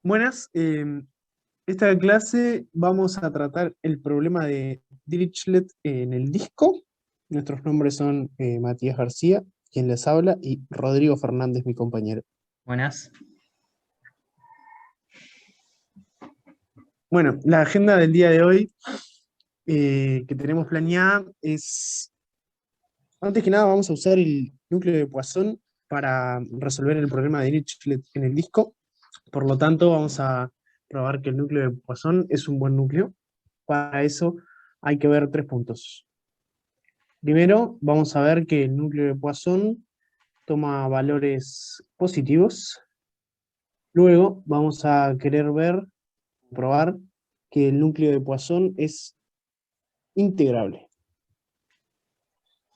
Buenas, esta clase vamos a tratar el problema de Dirichlet en el disco. Nuestros nombres son Matías García, quien les habla, y Rodrigo Fernández, mi compañero. Buenas. Bueno, la agenda del día de hoy que tenemos planeada es, antes que nada vamos a usar el núcleo de Poisson para resolver el problema de Dirichlet en el disco. Por lo tanto, vamos a probar que el núcleo de Poisson es un buen núcleo. Para eso hay que ver 3 puntos. Primero, vamos a ver que el núcleo de Poisson toma valores positivos. Luego, vamos a querer probar que el núcleo de Poisson es integrable.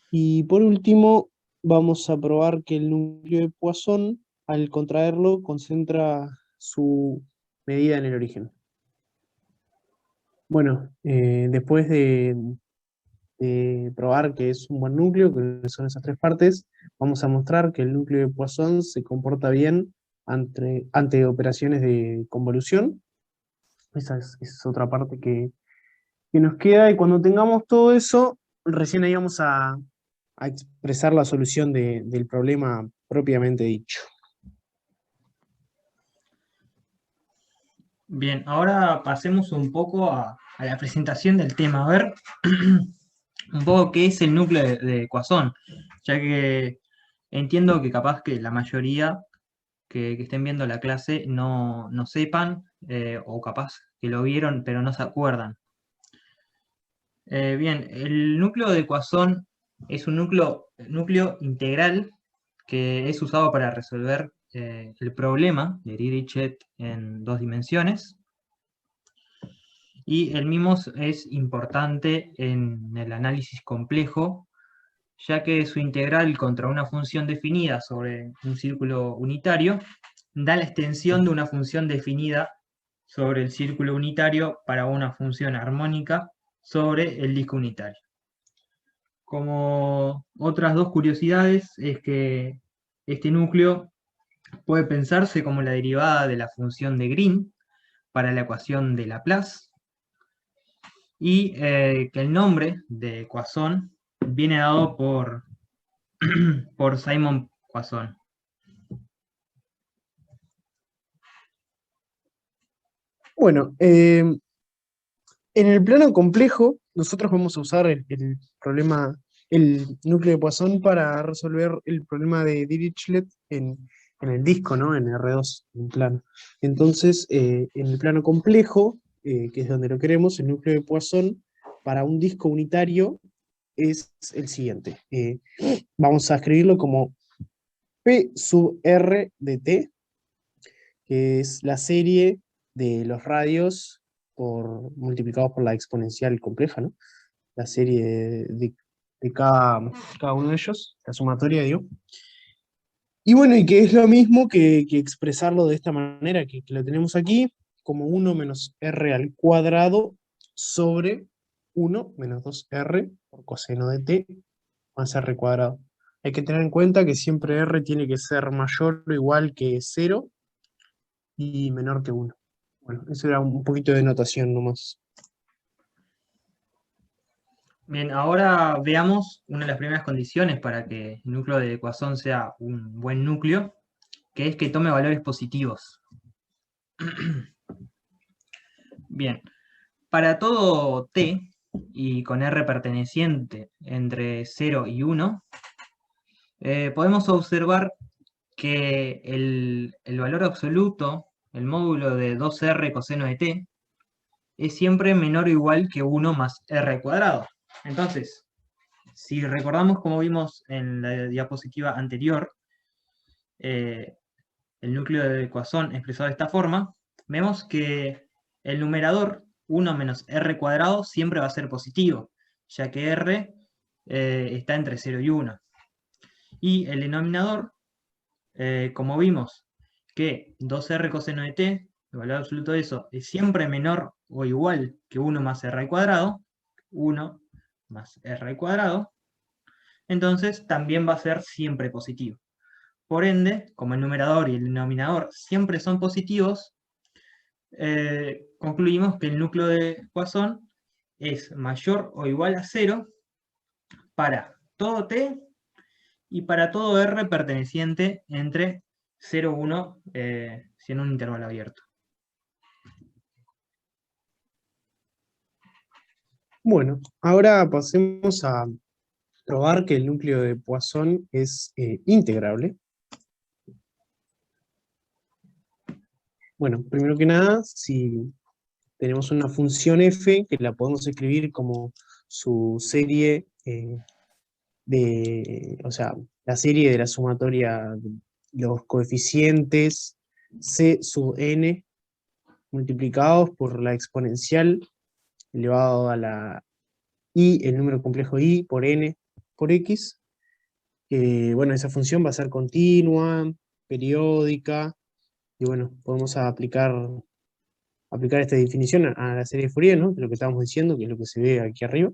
Y por último, vamos a probar que el núcleo de Poisson, al contraerlo, concentra su medida en el origen. Bueno, después de probar que es un buen núcleo, que son esas 3 partes, vamos a mostrar que el núcleo de Poisson se comporta bien ante operaciones de convolución. Esa es otra parte que nos queda, y cuando tengamos todo eso, recién ahí vamos a expresar la solución del problema propiamente dicho. Bien, ahora pasemos un poco a la presentación del tema. A ver, un poco qué es el núcleo de Poisson, ya que entiendo que capaz que la mayoría que estén viendo la clase no sepan, o capaz que lo vieron pero no se acuerdan. Bien, el núcleo de Poisson es un núcleo integral que es usado para resolver el problema de Dirichlet en 2 dimensiones. Y el mismo es importante en el análisis complejo, ya que su integral contra una función definida sobre un círculo unitario da la extensión de una función definida sobre el círculo unitario para una función armónica sobre el disco unitario. Como otras 2 curiosidades es que este núcleo puede pensarse como la derivada de la función de Green para la ecuación de Laplace, y que el nombre de Poisson viene dado por Simon Poisson. Bueno, en el plano complejo, nosotros vamos a usar el núcleo de Poisson para resolver el problema de Dirichlet en el disco, ¿no? En R2, en un plano. Entonces, en el plano complejo, que es donde lo queremos, el núcleo de Poisson para un disco unitario es el siguiente. Vamos a escribirlo como P sub R de T, que es la serie de los radios multiplicados por la exponencial compleja, ¿no? La serie de cada uno de ellos, la sumatoria, digo. Y bueno, y que es lo mismo que expresarlo de esta manera, que lo tenemos aquí, como 1 menos r al cuadrado sobre 1 menos 2r por coseno de t más r cuadrado. Hay que tener en cuenta que siempre r tiene que ser mayor o igual que 0 y menor que 1. Bueno, eso era un poquito de notación nomás. Bien, ahora veamos una de las primeras condiciones para que el núcleo de Poisson sea un buen núcleo, que es que tome valores positivos. Bien, para todo t y con r perteneciente entre 0 y 1, podemos observar que el valor absoluto, el módulo de 2r coseno de t, es siempre menor o igual que 1 más r cuadrado. Entonces, si recordamos como vimos en la diapositiva anterior, el núcleo de Poisson expresado de esta forma, vemos que el numerador 1 menos r cuadrado siempre va a ser positivo, ya que r está entre 0 y 1. Y el denominador, como vimos que 2r coseno de t, el valor absoluto de eso, es siempre menor o igual que 1 más r cuadrado, 1 más r cuadrado, entonces también va a ser siempre positivo. Por ende, como el numerador y el denominador siempre son positivos, concluimos que el núcleo de Poisson es mayor o igual a 0 para todo t y para todo r perteneciente entre 0 y 1, si en un intervalo abierto. Bueno, ahora pasemos a probar que el núcleo de Poisson es integrable. Bueno, primero que nada, si tenemos una función f que la podemos escribir como su serie o sea, la serie de la sumatoria de los coeficientes c sub n multiplicados por la exponencial elevado a la i, el número complejo i por n por x. Bueno, esa función va a ser continua, periódica, y bueno, podemos aplicar esta definición a la serie de Fourier, ¿no? De lo que estábamos diciendo, que es lo que se ve aquí arriba.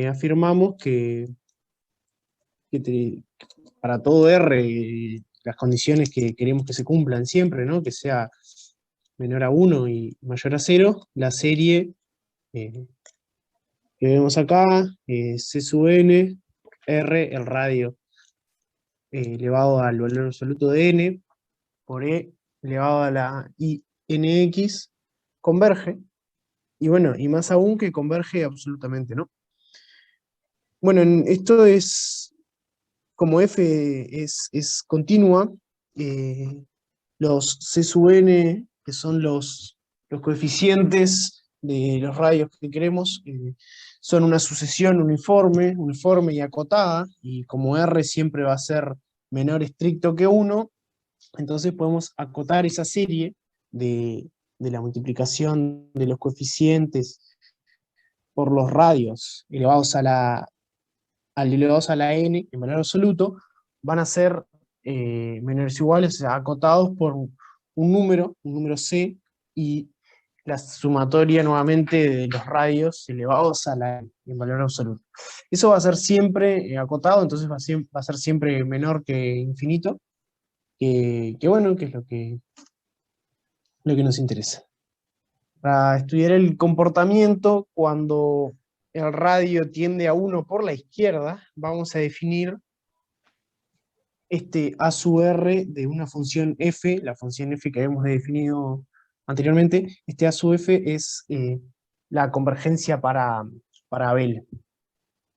Afirmamos que para todo R, las condiciones que queremos que se cumplan siempre, ¿no? Que sea menor a 1 y mayor a 0, la serie que vemos acá, C sub n, R, el radio elevado al valor absoluto de n, por E elevado a la INX, converge, y bueno, y más aún que converge absolutamente, ¿no? Bueno, esto es, como f es continua, los C sub n, que son los coeficientes de los radios que queremos, son una sucesión uniforme y acotada, y como R siempre va a ser menor estricto que 1, entonces podemos acotar esa serie de la multiplicación de los coeficientes por los radios elevados a la n en valor absoluto, van a ser menores o iguales, o sea, acotados por un número c, y la sumatoria nuevamente de los radios elevados a la n en valor absoluto. Eso va a ser siempre acotado, entonces va a ser siempre menor que infinito, que bueno, que es lo que nos interesa. Para estudiar el comportamiento cuando el radio tiende a 1 por la izquierda, vamos a definir este a sub r de una función f, la función f que habíamos definido anteriormente. Este a sub f es la convergencia para Abel.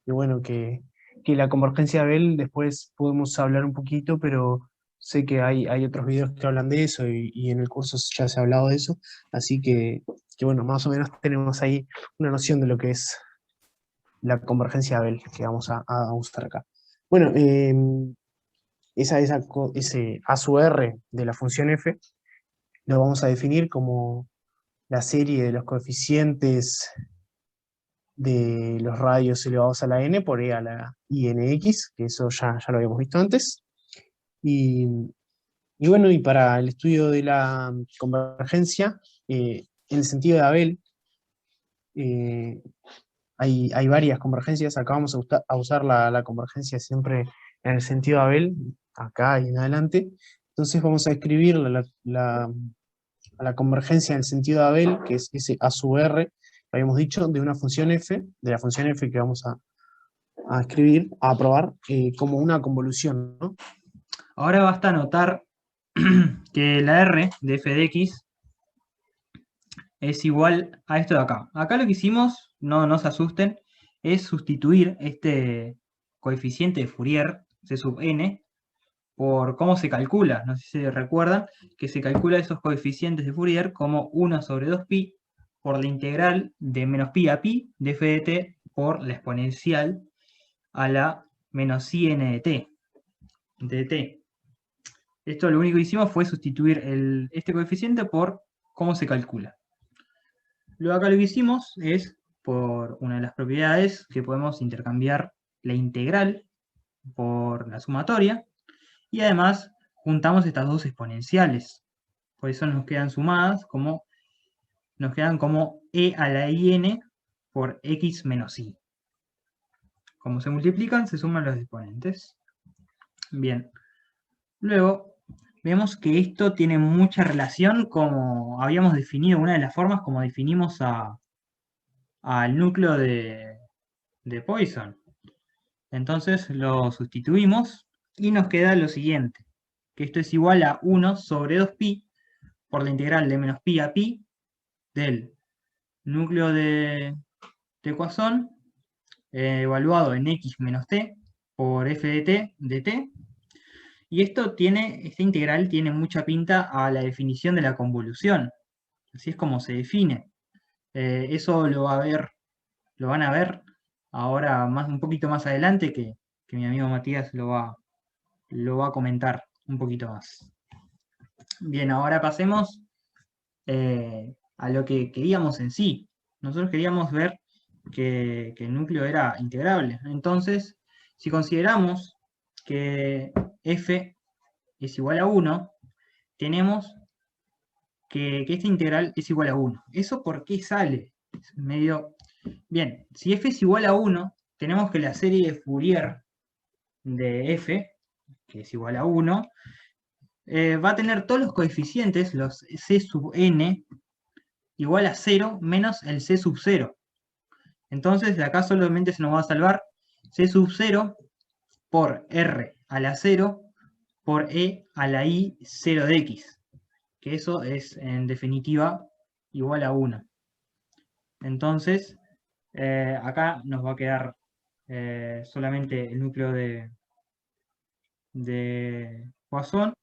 Y bueno, que la convergencia de Abel después podemos hablar un poquito, pero sé que hay otros videos que hablan de eso, y en el curso ya se ha hablado de eso, así que bueno, más o menos tenemos ahí una noción de lo que es la convergencia de Abel, que vamos a usar acá. Bueno, ese a sub r de la función f lo vamos a definir como la serie de los coeficientes de los radios elevados a la n por e a la inx, que eso ya lo habíamos visto antes. Y bueno, y para el estudio de la convergencia, en el sentido de Abel, hay varias convergencias. Acá vamos a usar la convergencia siempre en el sentido de Abel, acá y en adelante. Entonces vamos a escribir la convergencia en el sentido de Abel, que es ese a sub r, que habíamos dicho, de una función f, de la función f que vamos a escribir, a probar, como una convolución, ¿no? Ahora basta notar que la r de f de x es igual a esto de acá. Acá lo que hicimos, no se asusten, es sustituir este coeficiente de Fourier, c sub n, por cómo se calcula. No sé si se recuerdan que se calcula esos coeficientes de Fourier como 1 sobre 2pi por la integral de menos pi a pi de f de t por la exponencial a la menos i n de t. Esto lo único que hicimos fue sustituir este coeficiente por cómo se calcula. Luego acá lo que hicimos es, por una de las propiedades, que podemos intercambiar la integral por la sumatoria, y además juntamos estas dos exponenciales. Por eso nos quedan sumadas nos quedan como e a la in por x menos i. Como se multiplican, se suman los exponentes. Bien. Luego vemos que esto tiene mucha relación como habíamos definido, una de las formas como definimos al núcleo de Poisson. Entonces lo sustituimos y nos queda lo siguiente, que esto es igual a 1 sobre 2pi por la integral de menos pi a pi del núcleo de Poisson evaluado en x menos t por f de t. Y esta integral tiene mucha pinta a la definición de la convolución. Así es como se define. Eso lo van a ver ahora un poquito más adelante que mi amigo Matías lo va a comentar un poquito más. Bien, ahora pasemos a lo que queríamos en sí. Nosotros queríamos ver que el núcleo era integrable. Entonces, si consideramos que f es igual a 1, tenemos que esta integral es igual a 1. ¿Eso por qué sale? Es medio... Bien, si f es igual a 1, tenemos que la serie de Fourier de f, que es igual a 1, va a tener todos los coeficientes, los c sub n, igual a 0 menos el c sub 0. Entonces de acá solamente se nos va a salvar c sub 0 por r a la 0 por e a la i 0 de x, que eso es en definitiva igual a 1. Entonces acá nos va a quedar solamente el núcleo de Poisson,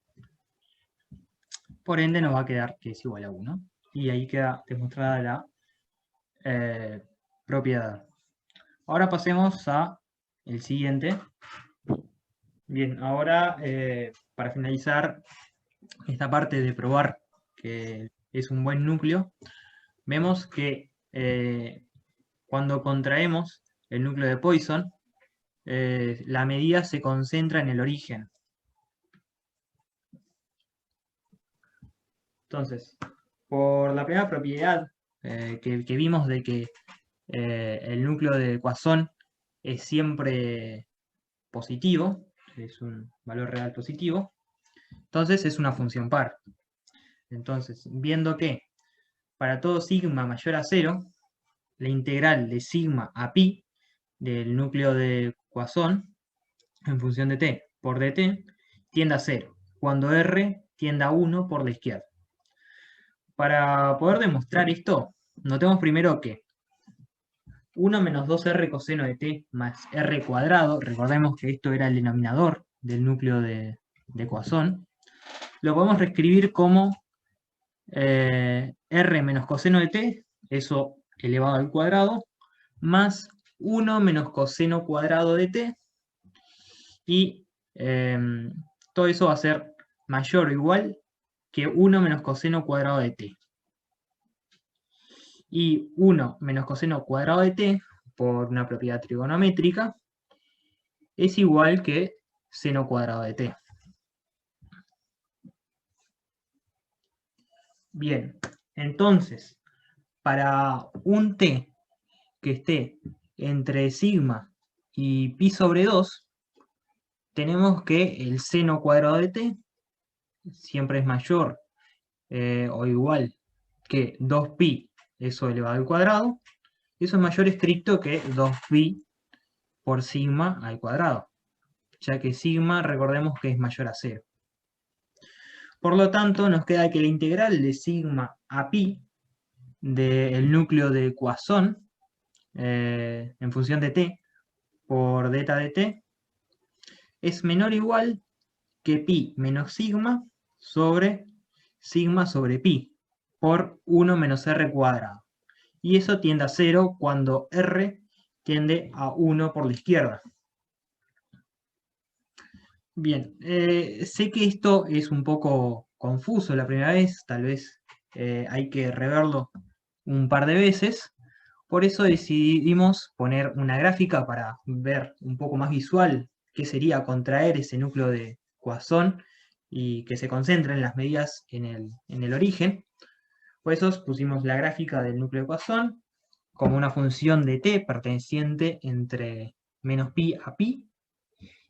por ende nos va a quedar que es igual a 1. Y ahí queda demostrada la propiedad. Ahora pasemos a el siguiente. Bien, ahora para finalizar esta parte de probar que es un buen núcleo, vemos que cuando contraemos el núcleo de Poisson, la medida se concentra en el origen. Entonces, por la primera propiedad que vimos de que el núcleo de Poisson es siempre positivo, es un valor real positivo, entonces es una función par. Entonces, viendo que para todo sigma mayor a 0, la integral de sigma a pi del núcleo de Poisson en función de t por dt tiende a 0, cuando r tiende a 1 por la izquierda. Para poder demostrar esto, notemos primero que 1 menos 2r coseno de t más r cuadrado, recordemos que esto era el denominador del núcleo de Poisson, lo podemos reescribir como r menos coseno de t, eso elevado al cuadrado, más 1 menos coseno cuadrado de t, y todo eso va a ser mayor o igual que 1 menos coseno cuadrado de t. Y 1 menos coseno cuadrado de t, por una propiedad trigonométrica, es igual que seno cuadrado de t. Bien, entonces, para un t que esté entre sigma y pi sobre 2, tenemos que el seno cuadrado de t siempre es mayor o igual que 2pi eso elevado al cuadrado. Eso es mayor estricto que 2pi por sigma al cuadrado, ya que sigma recordemos que es mayor a 0. Por lo tanto, nos queda que la integral de sigma a pi del núcleo de Poisson en función de t por delta de t es menor o igual que pi menos sigma sobre pi por 1 menos r cuadrado. Y eso tiende a 0 cuando r tiende a 1 por la izquierda. Bien, sé que esto es un poco confuso la primera vez, tal vez hay que reverlo un par de veces. Por eso decidimos poner una gráfica para ver un poco más visual qué sería contraer ese núcleo de Poisson y que se concentren las medidas en el origen. Por eso pusimos la gráfica del núcleo de Poisson como una función de t perteneciente entre menos pi a pi,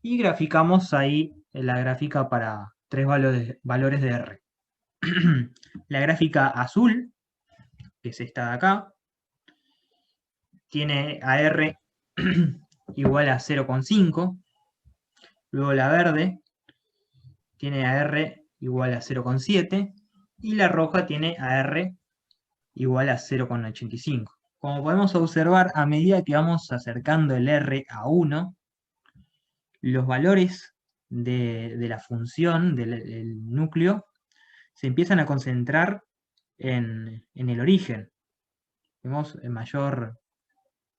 y graficamos ahí la gráfica para tres valores de R. La gráfica azul, que es esta de acá, tiene a R igual a 0,5. Luego la verde tiene a R igual a 0,7. Y la roja tiene a R igual a 0,85. Como podemos observar, a medida que vamos acercando el R a 1, los valores de la función del núcleo se empiezan a concentrar en el origen. Vemos mayor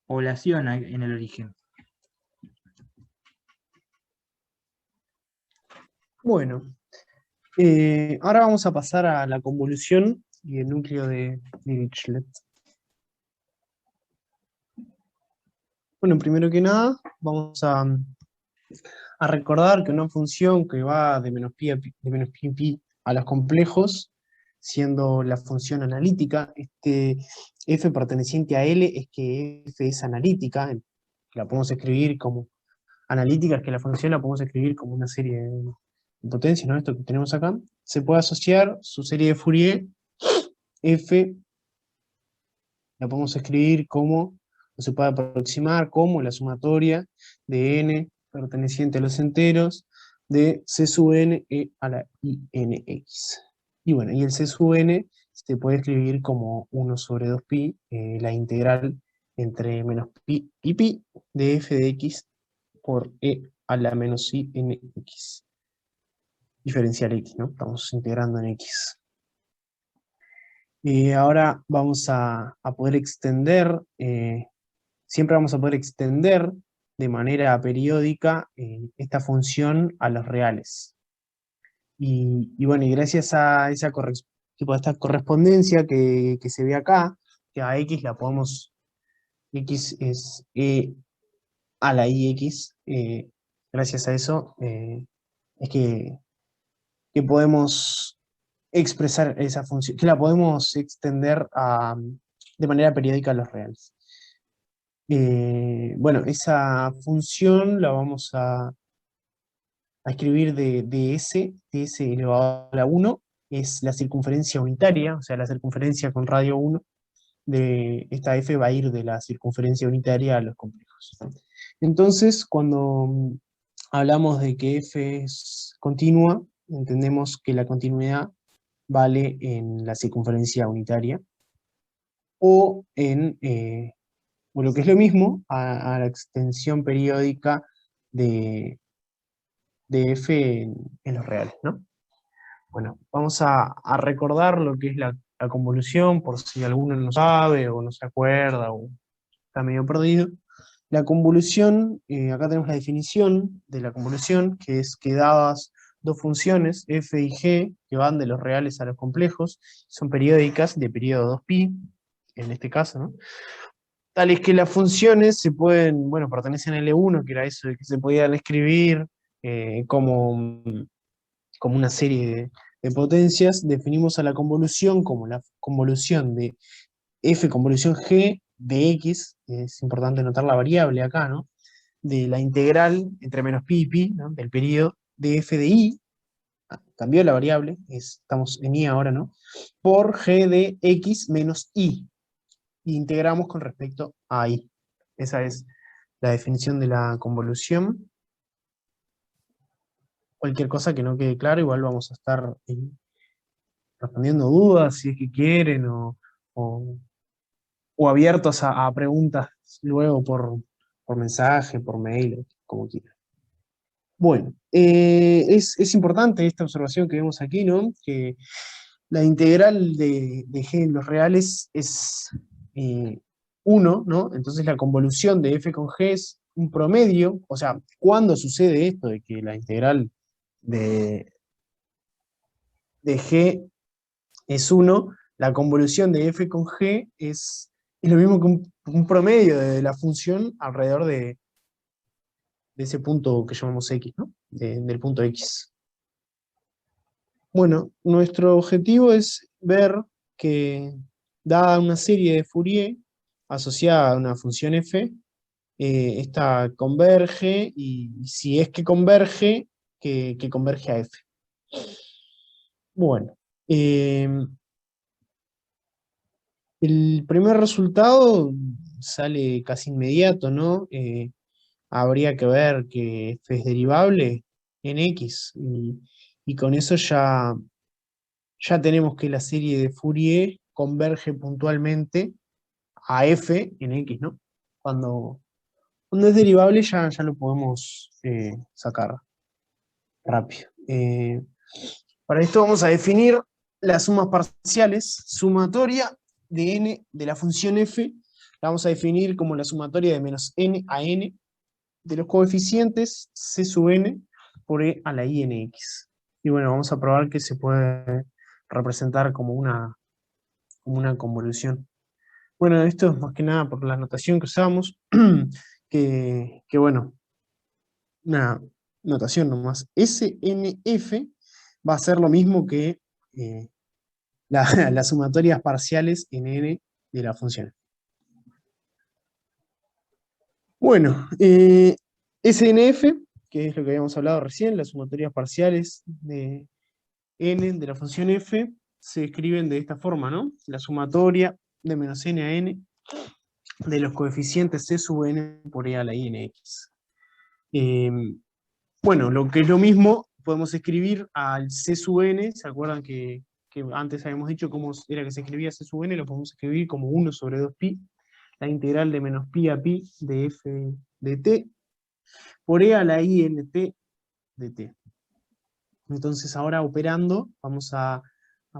población en el origen. Bueno, ahora vamos a pasar a la convolución y el núcleo de Dirichlet. Bueno, primero que nada, vamos a recordar que una función que va de menos pi a pi a los complejos, siendo la función analítica, este f perteneciente a L es que f es analítica, la podemos escribir como analítica, es que la función la podemos escribir como una serie de potencias, ¿no? Esto que tenemos acá, se puede asociar su serie de Fourier, f, la podemos escribir como, o se puede aproximar como la sumatoria de n perteneciente a los enteros de c sub n e a la inx. Y bueno, y el c sub n se puede escribir como 1 sobre 2pi, la integral entre menos pi y pi de f de x por e a la menos i en x. Diferencial x, ¿no? Estamos integrando en x. Y ahora vamos a poder extender, siempre vamos a poder extender de manera periódica esta función a los reales. Y bueno, y gracias a esa tipo, a esta correspondencia que se ve acá, que a x la podemos, x es e a la ix, gracias a eso es que podemos expresar esa función, que la podemos extender de manera periódica a los reales. Bueno, esa función la vamos a escribir de S elevado a la 1, es la circunferencia unitaria, o sea, la circunferencia con radio 1, de esta f va a ir de la circunferencia unitaria a los complejos. Entonces, cuando hablamos de que f es continua, entendemos que la continuidad vale en la circunferencia unitaria, o en, o lo que es lo mismo, a la extensión periódica de f en los reales, ¿no? Bueno, vamos a recordar lo que es la convolución, por si alguno no sabe, o no se acuerda, o está medio perdido. La convolución, acá tenemos la definición de la convolución, que es que dadas dos funciones, f y g, que van de los reales a los complejos, son periódicas de periodo 2pi, en este caso, ¿no? Tales que las funciones se pueden, bueno, pertenecen a L1, que era eso de que se podían escribir como una serie de potencias. Definimos a la convolución como la convolución de f convolución g de x, es importante notar la variable acá, ¿no? De la integral entre menos pi y pi, ¿no? Del periodo de f de i, cambió la variable, estamos en i ahora, ¿no? Por g de x menos i, y integramos con respecto a i. Esa es la definición de la convolución. Cualquier cosa que no quede claro, igual vamos a estar respondiendo dudas, si es que quieren, o abiertos a preguntas luego por mensaje, por mail, como quieran. Bueno, es importante esta observación que vemos aquí, ¿no? Que la integral de g en los reales es 1, ¿no? Entonces la convolución de f con g es un promedio, o sea, ¿cuándo sucede esto de que la integral de g es 1? La convolución de f con g es lo mismo que un promedio de la función alrededor de ese punto que llamamos x, ¿no? Del punto x. Bueno, nuestro objetivo es ver que, dada una serie de Fourier asociada a una función f, esta converge, y si es que converge, que converge a f. Bueno, el primer resultado sale casi inmediato, ¿no? Habría que ver que f es derivable en x, y con eso ya tenemos que la serie de Fourier converge puntualmente a f en x, ¿no? Cuando es derivable ya lo podemos sacar rápido. Para esto vamos a definir las sumas parciales, sumatoria de n de la función f, la vamos a definir como la sumatoria de menos n a n de los coeficientes c sub n por e a la i en x. Y bueno, vamos a probar que se puede representar como una convolución. Bueno, esto es más que nada por la notación que usamos, que bueno, una notación nomás. SNF va a ser lo mismo que las sumatorias parciales en n de la función. Bueno, SNF, que es lo que habíamos hablado recién, las sumatorias parciales de n de la función f, se escriben de esta forma, ¿no? La sumatoria de menos n a n de los coeficientes c sub n por e a la i en x. Bueno, lo que es lo mismo, podemos escribir al c sub n, ¿se acuerdan que antes habíamos dicho cómo era que se escribía c sub n? Lo podemos escribir como 1 sobre 2pi, la integral de menos pi a pi de f de t, por e a la i en t de t. Entonces ahora operando, vamos a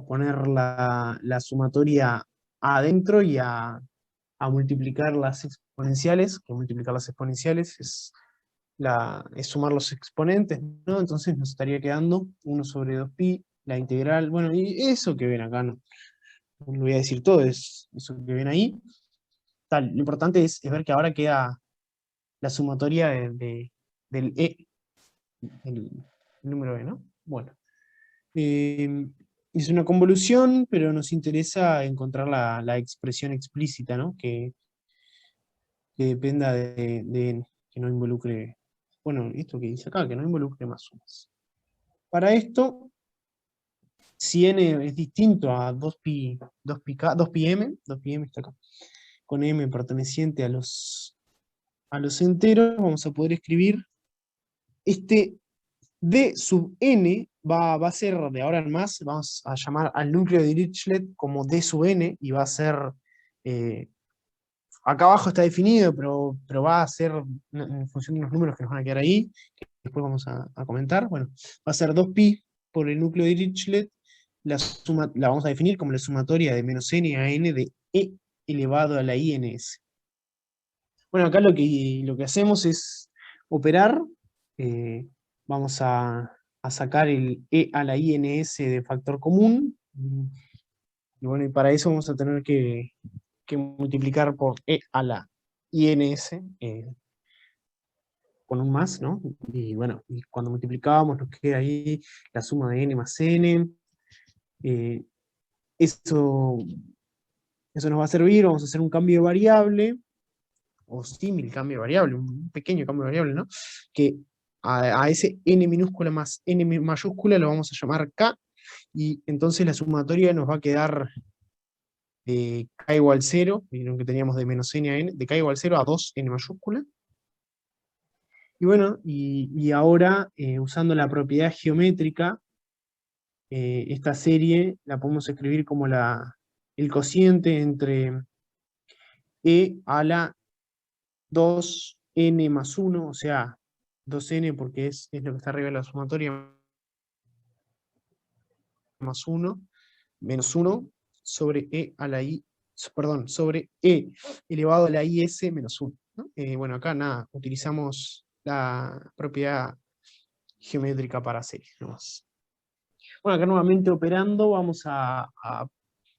poner la sumatoria adentro y a multiplicar las exponenciales, que multiplicar las exponenciales es sumar los exponentes, ¿no? Entonces nos estaría quedando 1 sobre 2pi, la integral, bueno, y eso que ven acá, no lo voy a decir todo, es eso que ven ahí. Tal, lo importante es ver que ahora queda la sumatoria del e, el número e, ¿no? Bueno. Es una convolución, pero nos interesa encontrar la expresión explícita, ¿no? Que dependa de n, que no involucre, bueno, esto que dice acá, que no involucre más sumas. Para esto, si n es distinto a 2pi, 2πm está acá, con m perteneciente a los enteros, vamos a poder escribir este d sub n va a ser de ahora en más, vamos a llamar al núcleo de Dirichlet como d sub n, y va a ser, acá abajo está definido, pero va a ser en función de unos números que nos van a quedar ahí, que después vamos a comentar. Bueno, va a ser 2pi por el núcleo de Dirichlet, la vamos a definir como la sumatoria de menos n a n de e elevado a la ins. Bueno, acá lo que hacemos es operar, vamos a sacar el e a la ins de factor común, y bueno, y para eso vamos a tener que multiplicar por e a la ins con un más, ¿no? Y bueno, y cuando multiplicamos nos queda ahí la suma de n más n. Eso nos va a servir, vamos a hacer un cambio de variable, o símil cambio de variable, un pequeño cambio de variable, ¿no? Que a ese n minúscula más n mayúscula lo vamos a llamar k, y entonces la sumatoria nos va a quedar de k igual 0, vieron que teníamos de menos n a n, de k igual 0 a 2n mayúscula. Y bueno, y ahora, usando la propiedad geométrica, esta serie la podemos escribir como el cociente entre e a la 2n más 1, o sea, 2n porque es lo que está arriba de la sumatoria, más 1, menos 1, sobre e a la i, perdón, sobre e elevado a la is menos 1, ¿no? Bueno, acá nada, utilizamos la propiedad geométrica para series nomás. Bueno, acá nuevamente operando vamos a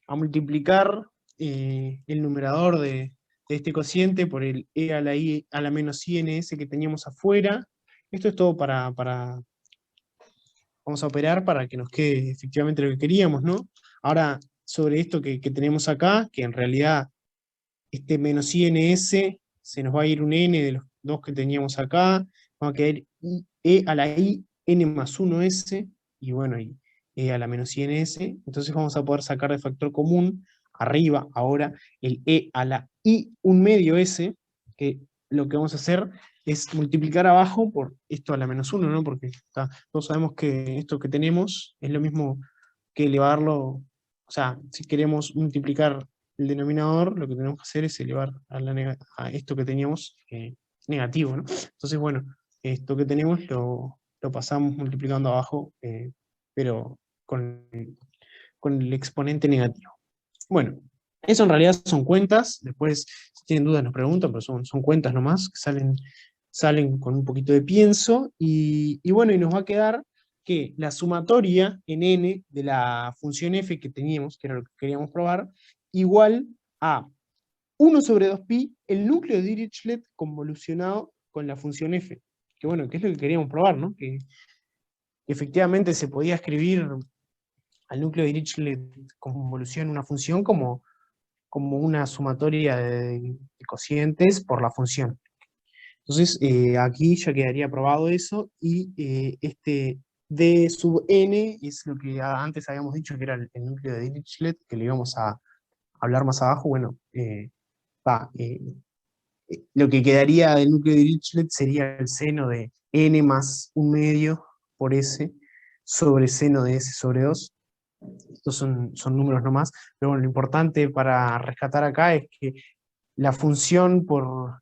multiplicar el numerador de este cociente por el e a la i a la menos ins que teníamos afuera. Esto es todo vamos a operar para que nos quede efectivamente lo que queríamos, ¿no? Ahora, sobre esto que tenemos acá, que en realidad este menos ins se nos va a ir un n de los dos que teníamos acá, va a quedar e a la i n más 1s, y bueno, y e a la menos i en s, entonces vamos a poder sacar de factor común arriba ahora el e a la i un medio s, que lo que vamos a hacer es multiplicar abajo por esto a la menos 1, ¿no? Porque todos sabemos que esto que tenemos es lo mismo que elevarlo, o sea, si queremos multiplicar el denominador, lo que tenemos que hacer es elevar a esto que teníamos negativo, ¿no? Entonces, bueno, esto que tenemos lo pasamos multiplicando abajo, pero con el exponente negativo. Bueno, eso en realidad son cuentas, después si tienen dudas nos preguntan, pero son cuentas nomás, que salen con un poquito de pienso, y bueno, y nos va a quedar que la sumatoria en n de la función f que teníamos, que era lo que queríamos probar, igual a 1 sobre 2pi, el núcleo de Dirichlet convolucionado con la función f, que bueno, que es lo que queríamos probar, ¿no? Que efectivamente se podía escribir al núcleo de Dirichlet convolución una función como una sumatoria de cocientes por la función. Entonces, aquí ya quedaría probado eso, y este d sub n es lo que antes habíamos dicho que era el núcleo de Dirichlet, que le íbamos a hablar más abajo. Bueno, lo que quedaría del núcleo de Dirichlet sería el seno de n más un medio por s sobre seno de s sobre 2. Estos son números nomás, pero bueno, lo importante para rescatar acá es que la función por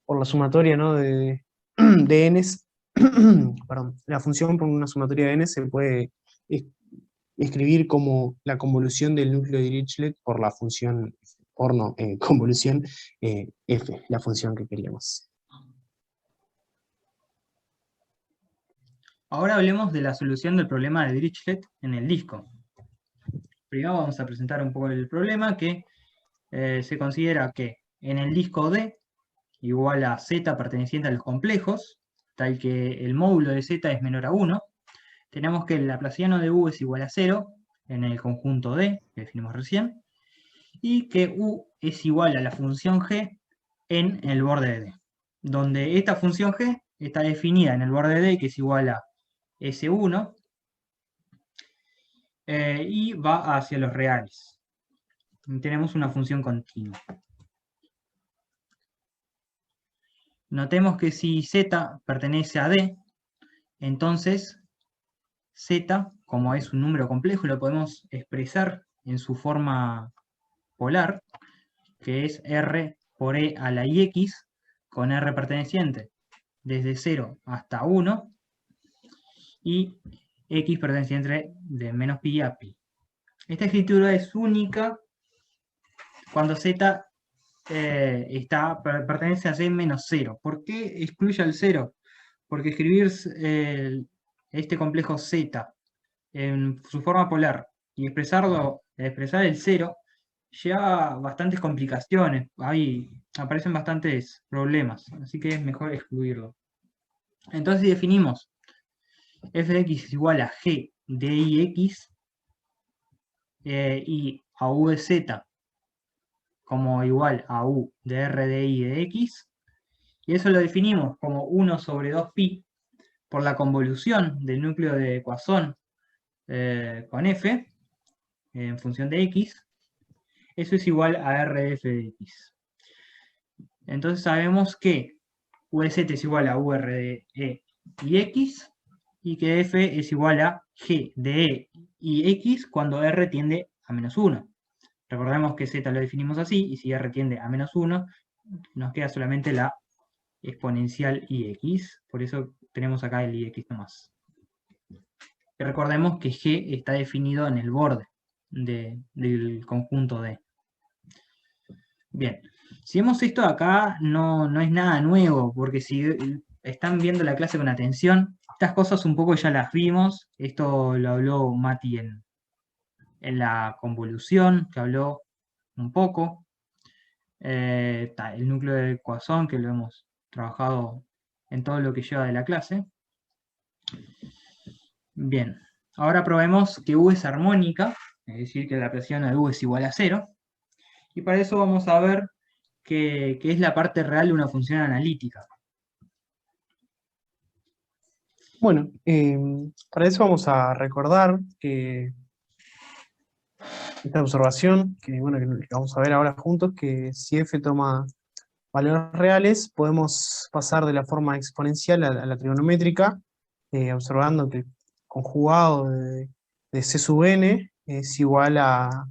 la sumatoria, ¿no? de n's, perdón, la función por una sumatoria de n se puede es- escribir como la convolución del núcleo de Dirichlet por la función, convolución f, la función que queríamos. Ahora hablemos de la solución del problema de Dirichlet en el disco. Primero vamos a presentar un poco el problema, que se considera que en el disco D igual a z perteneciente a los complejos, tal que el módulo de z es menor a 1, tenemos que el laplaciano de u es igual a 0 en el conjunto D, que definimos recién, y que u es igual a la función g en el borde de D, donde esta función g está definida en el borde de D, que es igual a S1, y va hacia los reales. Tenemos una función continua. Notemos que si z pertenece a D, entonces z, como es un número complejo, lo podemos expresar en su forma polar, que es r por e a la ix, con r perteneciente desde 0 hasta 1, y x perteneciente de menos pi a pi. Esta escritura es única cuando z pertenece a c menos 0. ¿Por qué excluye al 0? Porque escribir este complejo z en su forma polar y expresar el 0 lleva bastantes complicaciones, ahí aparecen bastantes problemas, así que es mejor excluirlo. Entonces definimos f de x es igual a g de ix y a u de z como igual a u de r de i de x, y eso lo definimos como 1 sobre 2pi por la convolución del núcleo de Poisson con f en función de x. Eso es igual a r de f de x. Entonces sabemos que u de z es igual a ur de e y x, y que f es igual a g de e y x cuando r tiende a menos 1. Recordemos que z lo definimos así, y si r tiende a menos 1, nos queda solamente la exponencial ix, por eso tenemos acá el ix nomás. Y recordemos que g está definido en el borde del conjunto D. Bien, si vemos esto acá, no es nada nuevo, porque si están viendo la clase con atención, estas cosas un poco ya las vimos. Esto lo habló Mati en la convolución, que habló un poco. El núcleo de Poisson, que lo hemos trabajado en todo lo que lleva de la clase. Bien, ahora probemos que U es armónica, es decir, que la presión de U es igual a 0. Y para eso vamos a ver qué es la parte real de una función analítica. Bueno, para eso vamos a recordar que esta observación, que bueno, que vamos a ver ahora juntos, que si f toma valores reales, podemos pasar de la forma exponencial a la trigonométrica, observando que el conjugado de c sub n es igual a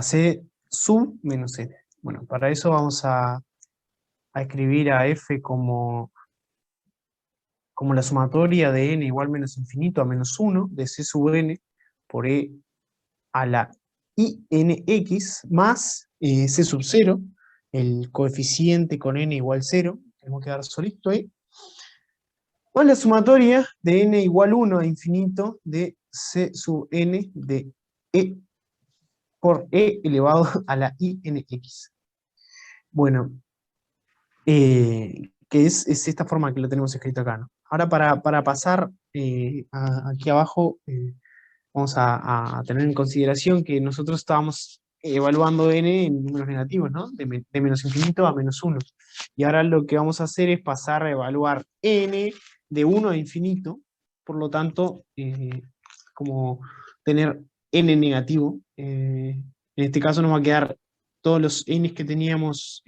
c sub menos n. Bueno, para eso vamos a escribir a f como la sumatoria de n igual menos infinito a menos 1 de c sub n por e a la inx más c sub 0, el coeficiente con n igual 0, tenemos que dar solito ahí, o la sumatoria de n igual 1 a infinito de c sub n de e por e elevado a la inx. Bueno, que es esta forma que lo tenemos escrito acá, ¿no? Ahora para pasar aquí abajo, vamos a tener en consideración que nosotros estábamos evaluando n en números negativos, ¿no? De menos infinito a menos 1. Y ahora lo que vamos a hacer es pasar a evaluar n de 1 a infinito, por lo tanto, como tener n negativo. En este caso nos va a quedar todos los n que teníamos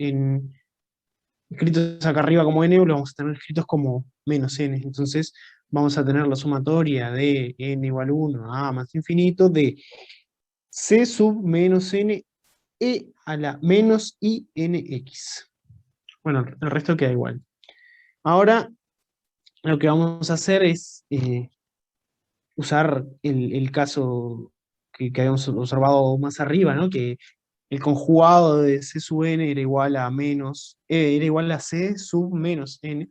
escritos acá arriba como n, los vamos a tener escritos como menos n. Entonces vamos a tener la sumatoria de n igual 1 a más infinito de c sub menos n e a la menos inx. Bueno, el resto queda igual. Ahora lo que vamos a hacer es usar el caso que habíamos observado más arriba, ¿no? Que el conjugado de c sub n era igual a era igual a c sub menos n.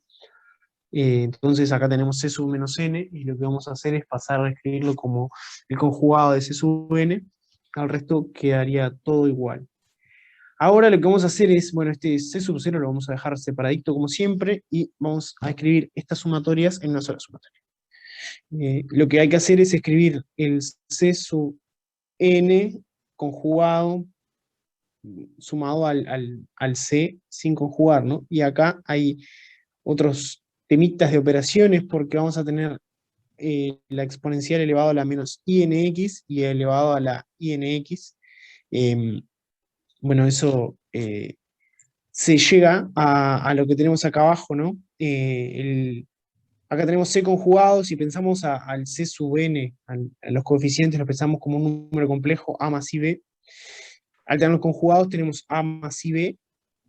Entonces acá tenemos c sub menos n, y lo que vamos a hacer es pasar a escribirlo como el conjugado de c sub n, al resto quedaría todo igual. Ahora lo que vamos a hacer es, bueno, este c sub 0 lo vamos a dejar separadito como siempre, y vamos a escribir estas sumatorias en una sola sumatoria. Lo que hay que hacer es escribir el c sub n conjugado sumado al c sin conjugar, ¿no? Y acá hay otros temitas de operaciones, porque vamos a tener la exponencial elevado a la menos inx y elevado a la inx. Bueno, eso se llega a lo que tenemos acá abajo, ¿no? Acá tenemos c conjugados, y pensamos al c sub n, a los coeficientes, los pensamos como un número complejo, a más ib. Al tenerlos conjugados tenemos a más ib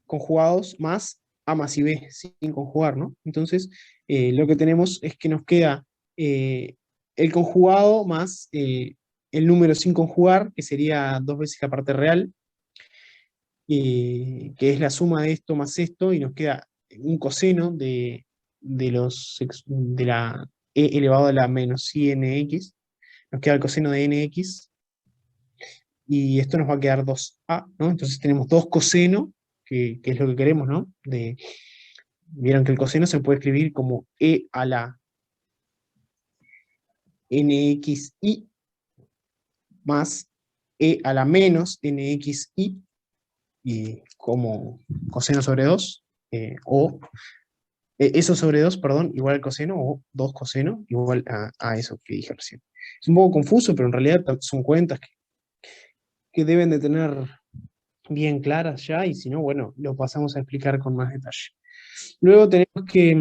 conjugados más a más ib sin conjugar, ¿no? Entonces, lo que tenemos es que nos queda el conjugado más el número sin conjugar, que sería 2 veces la parte real, que es la suma de esto más esto, y nos queda un coseno de la e elevado a la menos inx, nos queda el coseno de nx, y esto nos va a quedar 2a, ¿no? Entonces tenemos 2 coseno, que es lo que queremos, ¿no? Vieron que el coseno se puede escribir como e a la nxi más e a la menos nxi, y como coseno sobre 2, o eso sobre 2, perdón, igual al coseno, o 2 coseno igual a eso que dije recién. Es un poco confuso, pero en realidad son cuentas que deben de tener bien claras ya, y si no, bueno, lo pasamos a explicar con más detalle. Luego tenemos que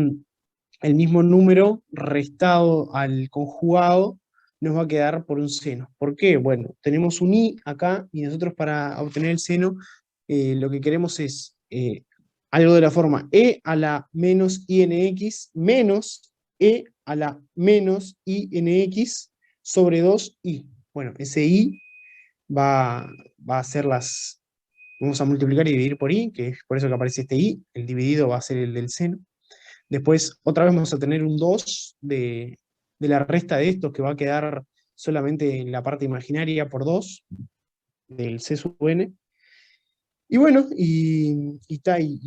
el mismo número restado al conjugado nos va a quedar por un seno. ¿Por qué? Bueno, tenemos un i acá, y nosotros para obtener el seno lo que queremos es algo de la forma e a la menos inx menos e a la menos inx sobre 2i. Bueno, ese i va a ser vamos a multiplicar y dividir por i, que es por eso que aparece este i, el dividido va a ser el del seno. Después, otra vez vamos a tener un 2 de la resta de estos, que va a quedar solamente en la parte imaginaria por 2 del c sub n. Y bueno, y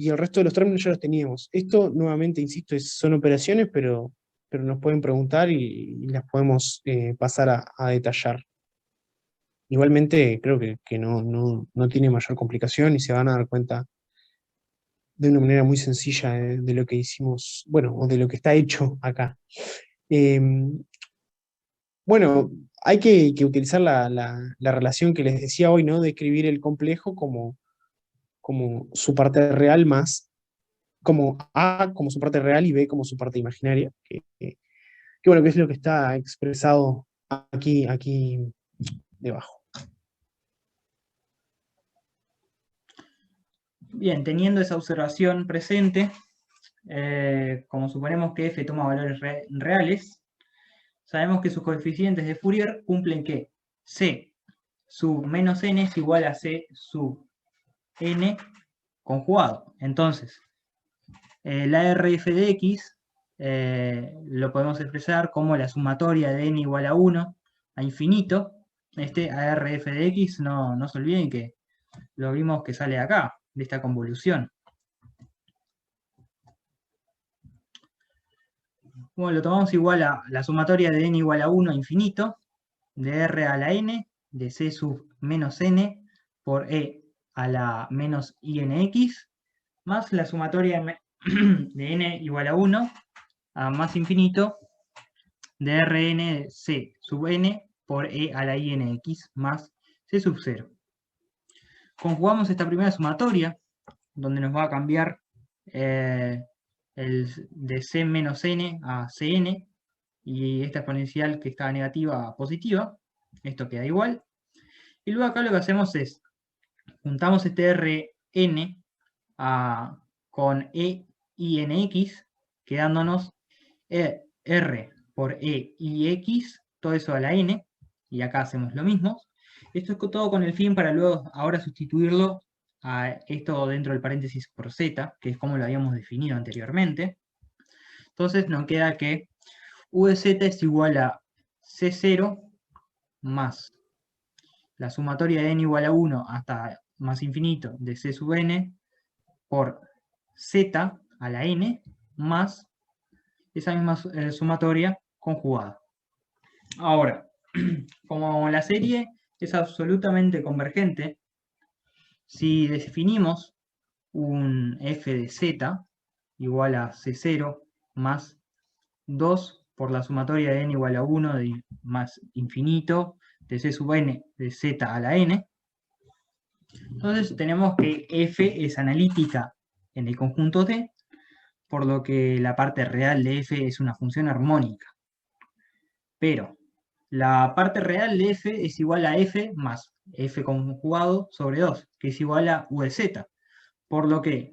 el resto de los términos ya los teníamos. Esto, nuevamente, insisto, son operaciones, pero nos pueden preguntar, y las podemos pasar a detallar. Igualmente, creo que no tiene mayor complicación, y se van a dar cuenta de una manera muy sencilla de lo que hicimos, bueno, o de lo que está hecho acá. Bueno, hay que utilizar la relación que les decía hoy, ¿no? De escribir el complejo como su parte real más, como A como su parte real y B como su parte imaginaria, que bueno, que es lo que está expresado aquí debajo. Bien, teniendo esa observación presente, como suponemos que f toma valores reales, sabemos que sus coeficientes de Fourier cumplen que c sub menos n es igual a c sub n conjugado. Entonces, la RF de x lo podemos expresar como la sumatoria de n igual a 1 a infinito. Este ARF de x, no se olviden que lo vimos que sale acá, de esta convolución. Bueno, lo tomamos igual a la sumatoria de n igual a 1 a infinito, de r a la n, de c sub menos n por e a la menos inx, más la sumatoria de n igual a 1 a más infinito, de rn c sub n por e a la inx más c sub 0. Conjugamos esta primera sumatoria, donde nos va a cambiar el de c menos n a cn, y esta exponencial que está negativa a positiva, esto queda igual. Y luego acá lo que hacemos es, juntamos este Rn con E y Nx, quedándonos R por E y X, todo eso a la N, y acá hacemos lo mismo. Esto es todo con el fin para luego ahora sustituirlo a esto dentro del paréntesis por Z, que es como lo habíamos definido anteriormente. Entonces nos queda que U de Z es igual a C0 más la sumatoria de n igual a 1 hasta más infinito de C sub n por Z a la n más esa misma sumatoria conjugada. Ahora, como la serie es absolutamente convergente, si definimos un f de z igual a c0 más 2 por la sumatoria de n igual a 1 más infinito de c sub n de z a la n, entonces tenemos que f es analítica en el conjunto D, por lo que la parte real de f es una función armónica. Pero la parte real de f es igual a f más f conjugado sobre 2, que es igual a u de z, por lo que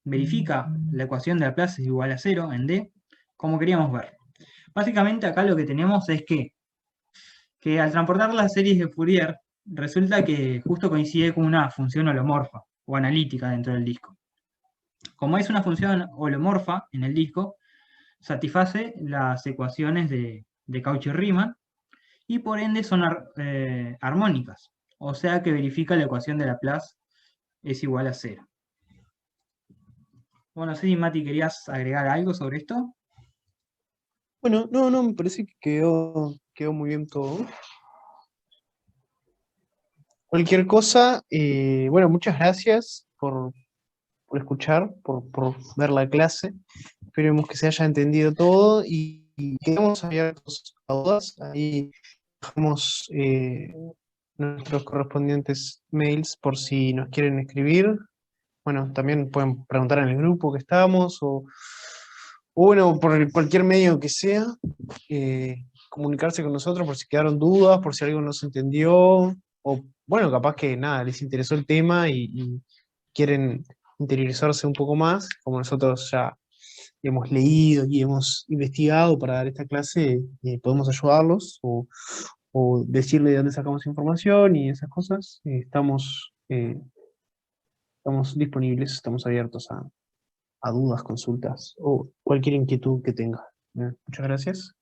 verifica la ecuación de Laplace es igual a 0 en D, como queríamos ver. Básicamente acá lo que tenemos es que al transportar las series de Fourier, resulta que justo coincide con una función holomorfa o analítica dentro del disco. Como es una función holomorfa en el disco, satisface las ecuaciones de Cauchy-Riemann y por ende son armónicas. O sea que verifica la ecuación de Laplace es igual a 0. Bueno, no sé si Mati querías agregar algo sobre esto. Bueno, no, me parece que quedó muy bien todo. Cualquier cosa, bueno, muchas gracias por escuchar, por ver la clase. Esperemos que se haya entendido todo y quedamos abiertos a dudas. Ahí dejamos nuestros correspondientes mails por si nos quieren escribir. Bueno, también pueden preguntar en el grupo que estamos o bueno, por cualquier medio que sea, comunicarse con nosotros por si quedaron dudas, por si algo no se entendió, o bueno, capaz que nada, les interesó el tema y quieren interiorizarse un poco más, como nosotros ya hemos leído y hemos investigado para dar esta clase, podemos ayudarlos o decirle de dónde sacamos información y esas cosas. Estamos disponibles, estamos abiertos a dudas, consultas o cualquier inquietud que tenga. Muchas gracias.